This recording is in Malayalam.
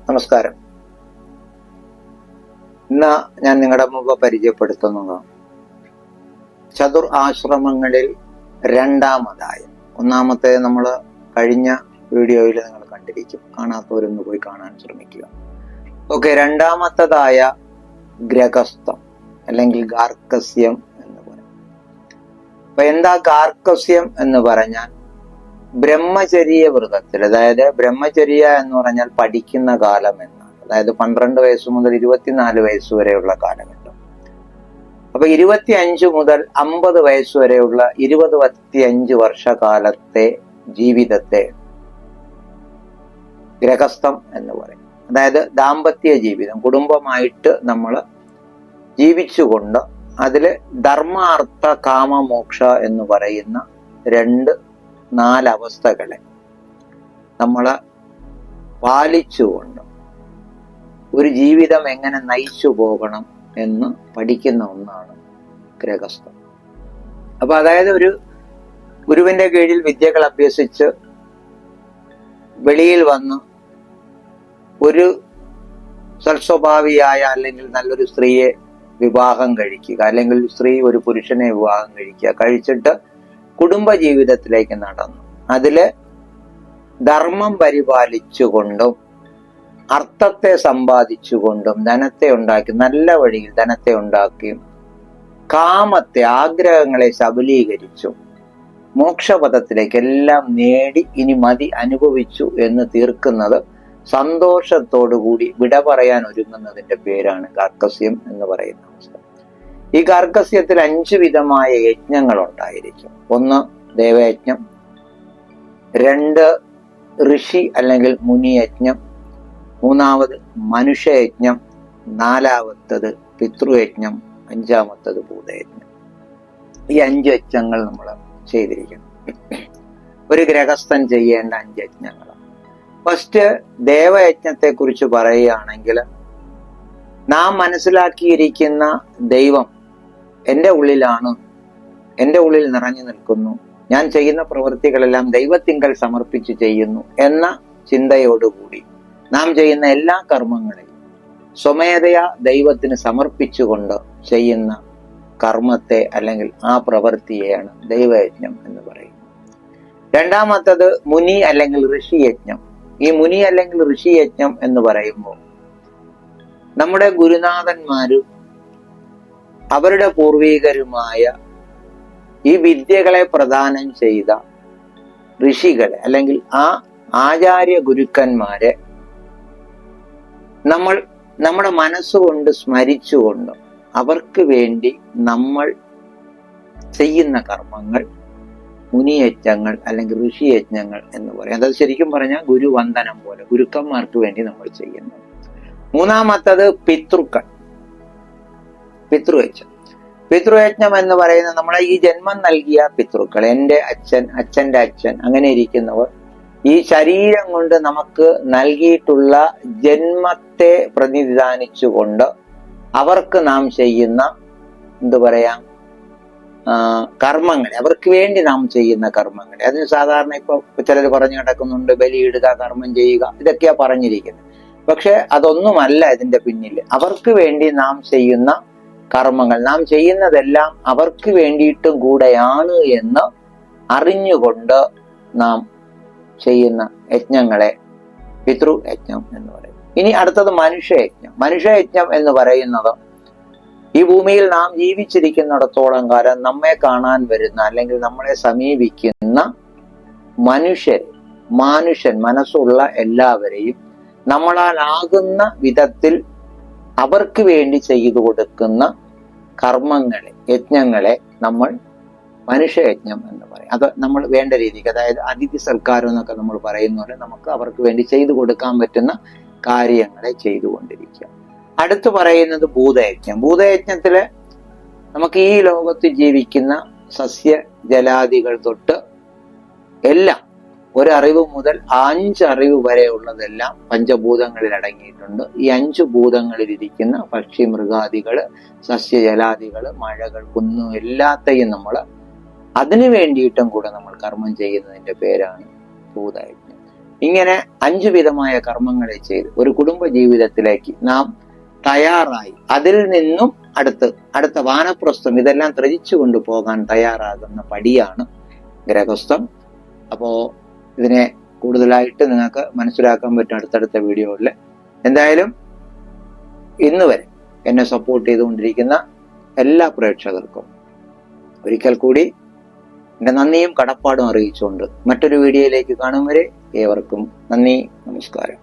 നമസ്കാരം. ഇന്ന് ഞാൻ നിങ്ങളുടെ മുമ്പ് പരിചയപ്പെടുത്തുന്നത് ചതുർ ആശ്രമങ്ങളിൽ രണ്ടാമതായ, ഒന്നാമത്തെ നമ്മൾ കഴിഞ്ഞ വീഡിയോയിൽ നിങ്ങൾ കണ്ടിരിക്കും, കാണാത്തവരൊന്ന് പോയി കാണാൻ ശ്രമിക്കുക. ഓക്കെ, രണ്ടാമത്തതായ ഗ്രഹസ്ഥം അല്ലെങ്കിൽ ഗാർഹസ്ഥ്യം എന്ന് പറയും. അപ്പൊ എന്താ ഗാർഹസ്ഥ്യം എന്ന് പറഞ്ഞാൽ ബ്രഹ്മചര്യ വ്രതത്തിൽ, അതായത് ബ്രഹ്മചര്യ എന്ന് പറഞ്ഞാൽ പഠിക്കുന്ന കാലം എന്നാണ്. അതായത് 12 വയസ്സ് മുതൽ 24 വയസ്സ് വരെയുള്ള കാലഘട്ടം. അപ്പൊ 25 മുതൽ 50 വയസ്സ് വരെയുള്ള 25 വർഷകാലത്തെ ജീവിതത്തെ ഗ്രഹസ്ഥം എന്ന് പറയും. അതായത് ദാമ്പത്യ ജീവിതം, കുടുംബമായിട്ട് നമ്മൾ ജീവിച്ചുകൊണ്ട് അതില് ധർമാർത്ഥ കാമമോക്ഷ എന്ന് പറയുന്ന 4 അവസ്ഥകളെ നമ്മൾ പാലിച്ചുകൊണ്ട് ഒരു ജീവിതം എങ്ങനെ നയിച്ചു പോകണം എന്ന് പഠിക്കുന്ന ഒന്നാണ് ഗ്രഹസ്ഥം. അപ്പൊ അതായത് ഒരു ഗുരുവിന്റെ കീഴിൽ വിദ്യകൾ അഭ്യസിച്ച് വെളിയിൽ വന്ന് ഒരു സൽസ്വഭാവിയായ അല്ലെങ്കിൽ നല്ലൊരു സ്ത്രീയെ വിവാഹം കഴിക്കുക, അല്ലെങ്കിൽ സ്ത്രീ ഒരു പുരുഷനെ വിവാഹം കഴിക്കുക, കഴിച്ചിട്ട് കുടുംബ ജീവിതത്തിലേക്ക് നടന്നു അതില് ധർമ്മം പരിപാലിച്ചുകൊണ്ടും അർത്ഥത്തെ സമ്പാദിച്ചുകൊണ്ടും ധനത്തെ ഉണ്ടാക്കി, നല്ല വഴിയിൽ ധനത്തെ ഉണ്ടാക്കിയും കാമത്തെ, ആഗ്രഹങ്ങളെ സബലീകരിച്ചും മോക്ഷപഥത്തിലേക്ക് എല്ലാം നേടി ഇനി മതി അനുഭവിച്ചു എന്ന് തീർക്കുന്നത്, സന്തോഷത്തോടുകൂടി വിട പറയാൻ ഒരുങ്ങുന്നതിന്റെ പേരാണ് ഗാർഹസ്ഥ്യം എന്ന് പറയുന്ന അവസ്ഥ. ഈ ഗാർഹസ്ഥ്യത്തിൽ 5 വിധമായ യജ്ഞങ്ങൾ ഉണ്ടായിരിക്കും. 1 ദേവയജ്ഞം, 2 ഋഷി അല്ലെങ്കിൽ മുനിയജ്ഞം, 3 മനുഷ്യയജ്ഞം, 4 പിതൃയജ്ഞം, 5 ഭൂതയജ്ഞം. ഈ 5 യജ്ഞങ്ങൾ നമ്മൾ ചെയ്തിരിക്കണം. ഒരു ഗ്രഹസ്ഥൻ ചെയ്യേണ്ട 5 യജ്ഞങ്ങൾ. ഫസ്റ്റ് ദേവയജ്ഞത്തെ കുറിച്ച് പറയുകയാണെങ്കിൽ, നാം മനസ്സിലാക്കിയിരിക്കുന്ന ദൈവം എൻ്റെ ഉള്ളിലാണ്, എൻ്റെ ഉള്ളിൽ നിറഞ്ഞു നിൽക്കുന്നു, ഞാൻ ചെയ്യുന്ന പ്രവൃത്തികളെല്ലാം ദൈവത്തിങ്കൽ സമർപ്പിച്ച് ചെയ്യുന്നു എന്ന ചിന്തയോടുകൂടി നാം ചെയ്യുന്ന എല്ലാ കർമ്മങ്ങളെയും സ്വമേധയാ ദൈവത്തിന് സമർപ്പിച്ചുകൊണ്ട് ചെയ്യുന്ന കർമ്മത്തെ അല്ലെങ്കിൽ ആ പ്രവൃത്തിയെയാണ് ദൈവയജ്ഞം എന്ന് പറയുന്നത്. 2 മുനി അല്ലെങ്കിൽ ഋഷിയജ്ഞം. ഈ മുനി അല്ലെങ്കിൽ ഋഷിയജ്ഞം എന്ന് പറയുമ്പോൾ നമ്മുടെ ഗുരുനാഥന്മാരും അവരുടെ പൂർവീകരുമായ ഈ വിദ്യകളെ പ്രദാനം ചെയ്ത ഋഷികളെ അല്ലെങ്കിൽ ആ ആചാര്യ ഗുരുക്കന്മാരെ നമ്മൾ നമ്മുടെ മനസ്സുകൊണ്ട് സ്മരിച്ചുകൊണ്ട് അവർക്ക് വേണ്ടി നമ്മൾ ചെയ്യുന്ന കർമ്മങ്ങൾ മുനിയജ്ഞങ്ങൾ അല്ലെങ്കിൽ ഋഷിയജ്ഞങ്ങൾ എന്ന് പറയും. അത് ശരിക്കും പറഞ്ഞാൽ ഗുരുവന്ദനം പോലെ ഗുരുക്കന്മാർക്ക് വേണ്ടി നമ്മൾ ചെയ്യുന്നത്. 3 പിതൃക്കൾ, പിതൃയജ്ഞം. പിതൃയജ്ഞം എന്ന് പറയുന്നത് നമ്മളെ ഈ ജന്മം നൽകിയ പിതൃക്കൾ, എൻ്റെ അച്ഛൻ, അച്ഛൻ്റെ അച്ഛൻ, അങ്ങനെ ഇരിക്കുന്നവർ ഈ ശരീരം കൊണ്ട് നമുക്ക് നൽകിയിട്ടുള്ള ജന്മത്തെ പ്രതിനിധാനിച്ചുകൊണ്ട് അവർക്ക് നാം ചെയ്യുന്ന കർമ്മങ്ങളെ, അവർക്ക് വേണ്ടി നാം ചെയ്യുന്ന കർമ്മങ്ങളെ. അതിന് സാധാരണ ഇപ്പൊ ചിലർ പറഞ്ഞു കിടക്കുന്നുണ്ട്, ബലിയിടുക, കർമ്മം ചെയ്യുക, ഇതൊക്കെയാ പറഞ്ഞിരിക്കുന്നത്. പക്ഷെ അതൊന്നുമല്ല ഇതിന്റെ പിന്നിൽ. അവർക്ക് വേണ്ടി നാം ചെയ്യുന്ന കർമ്മങ്ങൾ, നാം ചെയ്യുന്നതെല്ലാം അവർക്ക് വേണ്ടിയിട്ടും കൂടെയാണ് എന്ന് അറിഞ്ഞുകൊണ്ട് നാം ചെയ്യുന്ന യജ്ഞങ്ങളെ പിതൃയജ്ഞം എന്ന് പറയും. ഇനി അടുത്തത് മനുഷ്യയജ്ഞം. മനുഷ്യയജ്ഞം എന്ന് പറയുന്നത് ഈ ഭൂമിയിൽ നാം ജീവിച്ചിരിക്കുന്നിടത്തോളം കാലം നമ്മെ കാണാൻ വരുന്ന അല്ലെങ്കിൽ നമ്മളെ സമീപിക്കുന്ന മനുഷ്യൻ മനസ്സുള്ള എല്ലാവരെയും നമ്മളാലാകുന്ന വിധത്തിൽ അവർക്ക് വേണ്ടി ചെയ്തു കൊടുക്കുന്ന കർമ്മങ്ങളെ, യജ്ഞങ്ങളെ നമ്മൾ മനുഷ്യയജ്ഞം എന്ന് പറയും. അത് നമ്മൾ വേണ്ട രീതിക്ക്, അതായത് അതിഥി സൽക്കാരം എന്നൊക്കെ നമ്മൾ പറയുന്ന പോലെ നമുക്ക് അവർക്ക് വേണ്ടി ചെയ്തു കൊടുക്കാൻ പറ്റുന്ന കാര്യങ്ങളെ ചെയ്തുകൊണ്ടിരിക്കുക. അടുത്ത് പറയുന്നത് ഭൂതയജ്ഞം. ഭൂതയജ്ഞത്തില് നമുക്ക് ഈ ലോകത്ത് ജീവിക്കുന്ന സസ്യ ജലാദികൾ തൊട്ട് എല്ലാം, 1 അറിവ് മുതൽ 5 അറിവ് വരെ ഉള്ളതെല്ലാം പഞ്ചഭൂതങ്ങളിൽ അടങ്ങിയിട്ടുണ്ട്. ഈ 5 ഭൂതങ്ങളിൽ ഇരിക്കുന്ന പക്ഷി, മൃഗാദികള്, സസ്യജലാദികള്, മഴകൾ, കുന്നു, എല്ലാത്തെയും നമ്മൾ അതിനു വേണ്ടിയിട്ടും കൂടെ നമ്മൾ കർമ്മം ചെയ്യുന്നതിന്റെ പേരാണ് ഭൂതയജ്ഞം. ഇങ്ങനെ 5 വിധമായ കർമ്മങ്ങളെ ചെയ്ത് ഒരു കുടുംബ ജീവിതത്തിലേക്ക് നാം തയ്യാറായി അതിൽ നിന്നും അടുത്ത വാനപ്രസ്ഥം ഇതെല്ലാം ത്യജിച്ചു കൊണ്ടുപോകാൻ തയ്യാറാകുന്ന പടിയാണ് ഗൃഹസ്ഥം. അപ്പോ ഇതിനെ കൂടുതലായിട്ട് നിങ്ങൾക്ക് മനസ്സിലാക്കാൻ പറ്റും അടുത്തടുത്ത വീഡിയോകളിൽ. എന്തായാലും ഇന്ന് വരെ എന്നെ സപ്പോർട്ട് ചെയ്തുകൊണ്ടിരിക്കുന്ന എല്ലാ പ്രേക്ഷകർക്കും ഒരിക്കൽ കൂടി എന്റെ നന്ദിയും കടപ്പാടും അറിയിച്ചുകൊണ്ട് മറ്റൊരു വീഡിയോയിലേക്ക് കാണും വരെ ഏവർക്കും നന്ദി, നമസ്കാരം.